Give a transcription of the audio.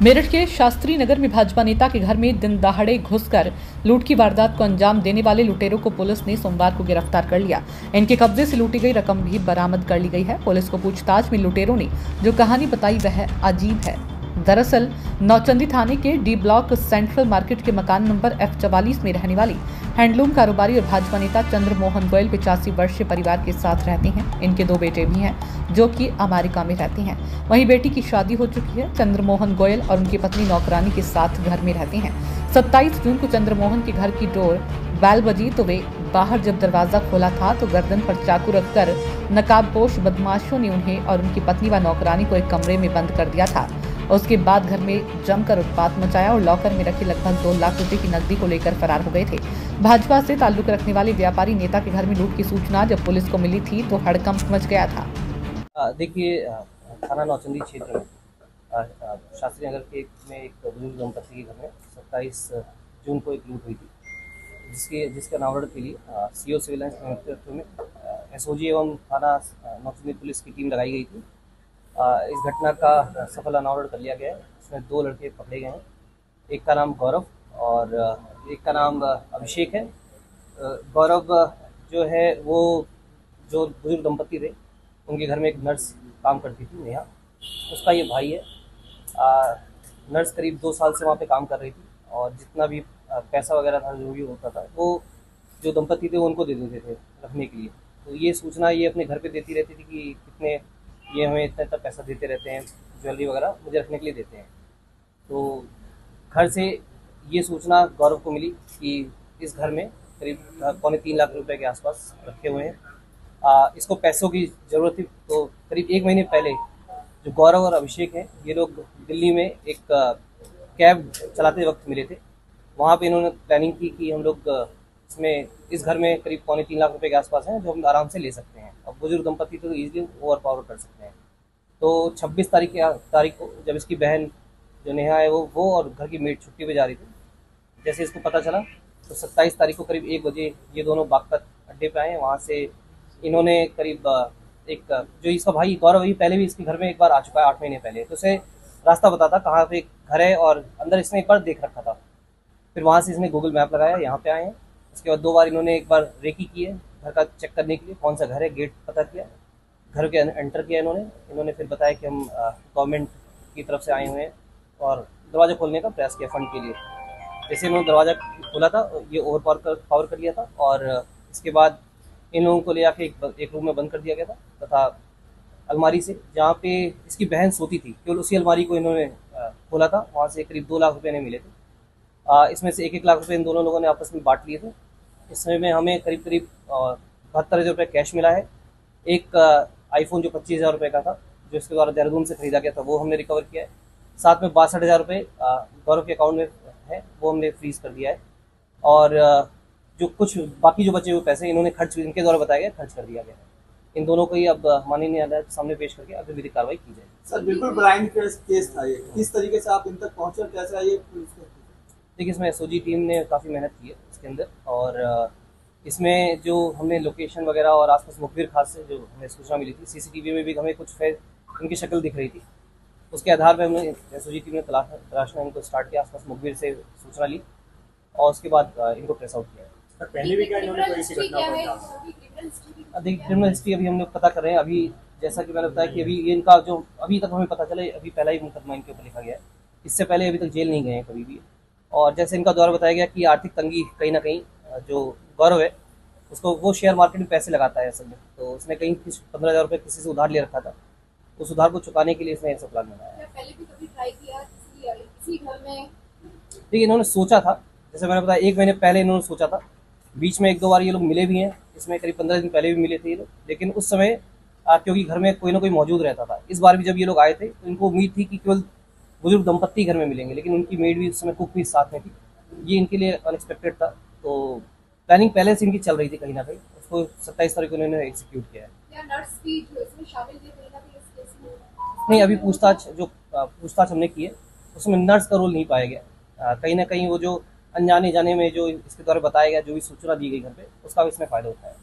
मेरठ के शास्त्री नगर में भाजपा नेता के घर में दिन दहाड़े घुसकर लूट की वारदात को अंजाम देने वाले लुटेरों को पुलिस ने सोमवार को गिरफ्तार कर लिया। इनके कब्जे से लूटी गई रकम भी बरामद कर ली गई है। पुलिस को पूछताछ में लुटेरों ने जो कहानी बताई वह अजीब है। दरअसल नौचंदी थाने के डी ब्लॉक सेंट्रल मार्केट के मकान नंबर F44 में रहने वाली हैंडलूम कारोबारी और भाजपा नेता चंद्रमोहन गोयल 85 वर्षीय परिवार के साथ रहते हैं। इनके 2 बेटे भी हैं जो कि अमेरिका में रहते हैं। वहीं बेटी की शादी हो चुकी है। चंद्रमोहन गोयल और उनकी पत्नी नौकरानी के साथ घर में रहते हैं। 27 जून को चंद्रमोहन के घर की डोर बेल बजी तो वे बाहर जब दरवाजा खोला था तो गर्दन पर चाकू रखकर नकाबपोश बदमाशों ने उन्हें और उनकी पत्नी व नौकरानी को एक कमरे में बंद कर दिया था। उसके बाद घर में जमकर उत्पात मचाया और लॉकर में रखे लगभग 2 लाख रुपए की नकदी को लेकर फरार हो गए थे। भाजपा से ताल्लुक रखने वाले व्यापारी नेता के घर में लूट की सूचना जब पुलिस को मिली थी तो हड़कंप मच गया था। देखिए, थाना नौचंदी क्षेत्र में शास्त्री नगर के में एक बुजुर्ग दंपति के घर में 27 जून को एक लूट हुई थी, जिसके अनावरण के लिए सीओ सिविल लाइंस के नेतृत्व में एसओजी एवं थाना नौचंदी पुलिस की टीम लगाई गई थी। इस घटना का सफल अनावरण कर लिया गया है। इसमें 2 लड़के पकड़े गए हैं। एक का नाम गौरव और एक का नाम अभिषेक है। गौरव जो है वो जो बुजुर्ग दंपति थे उनके घर में एक नर्स काम करती थी, नेहा, उसका ये भाई है। नर्स करीब 2 साल से वहाँ पे काम कर रही थी और जितना भी पैसा वगैरह था, जो भी होता था, वो जो दंपति थे वो उनको दे देते थे रखने के लिए। तो ये सूचना ये अपने घर पे देती रहती थी कि कितने ये हमें इतना इतना पैसा देते रहते हैं, ज्वेलरी वगैरह मुझे रखने के लिए देते हैं। तो घर से ये सूचना गौरव को मिली कि इस घर में करीब 3.25 लाख रुपए के आसपास रखे हुए हैं। इसको पैसों की ज़रूरत थी। तो करीब 1 महीने पहले जो गौरव और अभिषेक हैं, ये लोग दिल्ली में एक कैब चलाते वक्त मिले थे। वहाँ पे इन्होंने प्लानिंग की कि हम लोग इस घर में करीब 3.25 लाख रुपए के आसपास हैं जो हम आराम से ले सकते हैं। अब बुजुर्ग दंपति तो ईजिली ओवर पावर कर सकते हैं। तो 26 तारीख को जब इसकी बहन जो नेहा है वो और घर की मेड छुट्टी पे जा रही थी, जैसे इसको पता चला तो 27 तारीख को करीब 1 बजे ये दोनों बागपत अड्डे पे आए। वहाँ से इन्होंने करीब जो इसका भाई गौरव ही पहले भी इसके घर में एक बार आ चुका है 8 महीने पहले, तो उसे रास्ता पता था कहाँ पे घर है और अंदर इसने एक बार देख रखा था। फिर वहाँ से इसने गूगल मैप लगाया, यहाँ पे आए हैं। उसके बाद 2 बार इन्होंने एक बार रेकी की है घर का चेक करने के लिए, कौन सा घर है, गेट पता किया, घर के एंटर किया इन्होंने फिर बताया कि हम गवर्नमेंट की तरफ से आए हुए हैं और दरवाज़ा खोलने का प्रयास किया फंड के लिए। जैसे इन्होंने दरवाज़ा खोला था ये ओवर पावर कर लिया था और इसके बाद इन लोगों को ले जाके एक रूम में बंद कर दिया गया था तथा अलमारी से जहाँ पे इसकी बहन सोती थी केवल उसी अलमारी को इन्होंने खोला था। वहाँ से करीब 2 लाख रुपये ने मिले थे। इसमें से 1-1 लाख रुपये इन दोनों लोगों ने आपस में बांट लिए थे। इस समय में हमें करीब 72,000 रुपये कैश मिला है। एक आईफोन जो 25,000 रुपये का था, जो इसके द्वारा देहरादून से खरीदा गया था, वो हमने रिकवर किया है। साथ में 62,000 रुपये गौरव के अकाउंट में है, वो हमने फ्रीज कर दिया है। और जो कुछ बाकी जो बचे हुए पैसे इन्होंने इनके द्वारा बताया गया खर्च कर दिया गया है। इन दोनों को ही अब माननीय अदालत के सामने पेश करके अभी विधिक कार्रवाई की जाएगी। सर, बिल्कुल ब्लाइंड केस था ये, किस तरीके से आप इन तक पहुंचे और कैसे आइए? देखिए, इसमें एसओजी टीम ने काफ़ी मेहनत की है इसके अंदर और इसमें जो हमने लोकेशन वगैरह और आसपास मुखबिर खास से जो हमें सूचना मिली थी, सीसीटीवी में भी हमें कुछ इनकी शक्ल दिख रही थी। उसके आधार पर हमने एसओजी टीम ने तलाशना इनको स्टार्ट किया, आसपास मुखबिर से सूचना ली और उसके बाद इनको ट्रेस आउट किया। पहले भी क्या इन्होंने कोई ऐसी घटना देखिए, क्रिमिनल हिस्ट्री अभी हम लोग पता कर रहे हैं। अभी जैसा कि मैंने बताया कि अभी ये इनका जो अभी तक हमें पता चले, अभी पहला ही मुकदमा इनके ऊपर लिखा गया है। इससे पहले अभी तक जेल नहीं गए हैं कभी भी। और जैसे इनका द्वारा बताया गया कि आर्थिक तंगी कहीं ना कहीं जो गौरव है उसको वो शेयर मार्केट में पैसे लगाता है असल में, तो उसने कहीं 15,000 रुपये किसी से उधार ले रखा था। उस उधार को चुकाने के लिए इसने ऐसा प्लान बनाया। देखिए, इन्होंने सोचा था, जैसे मैंने बताया 1 महीने पहले इन्होंने सोचा था। बीच में 1-2 बार ये लोग मिले भी हैं, इसमें करीब 15 दिन पहले भी मिले थे ये लोग, लेकिन उस समय क्योंकि घर में कोई ना कोई मौजूद रहता था। इस बार भी जब ये लोग आए थे तो इनको उम्मीद थी कि केवल बुजुर्ग दंपत्ति घर में मिलेंगे, लेकिन उनकी मेड भी उस समय कुक भी साथ में थी। ये इनके लिए अनएक्सपेक्टेड था। तो प्लानिंग पहले से इनकी चल रही थी कहीं ना कहीं। उसको 27 तारीख को इन्होंने एग्जीक्यूट किया है। नहीं, अभी पूछताछ हमने की है, उसमें नर्स का रोल नहीं पाया गया। कहीं ना कहीं वो जो अनजाने जाने में जो इसके द्वारा बताया गया, जो भी सूचना दी गई घर पे, उसका इसमें फायदा होता है।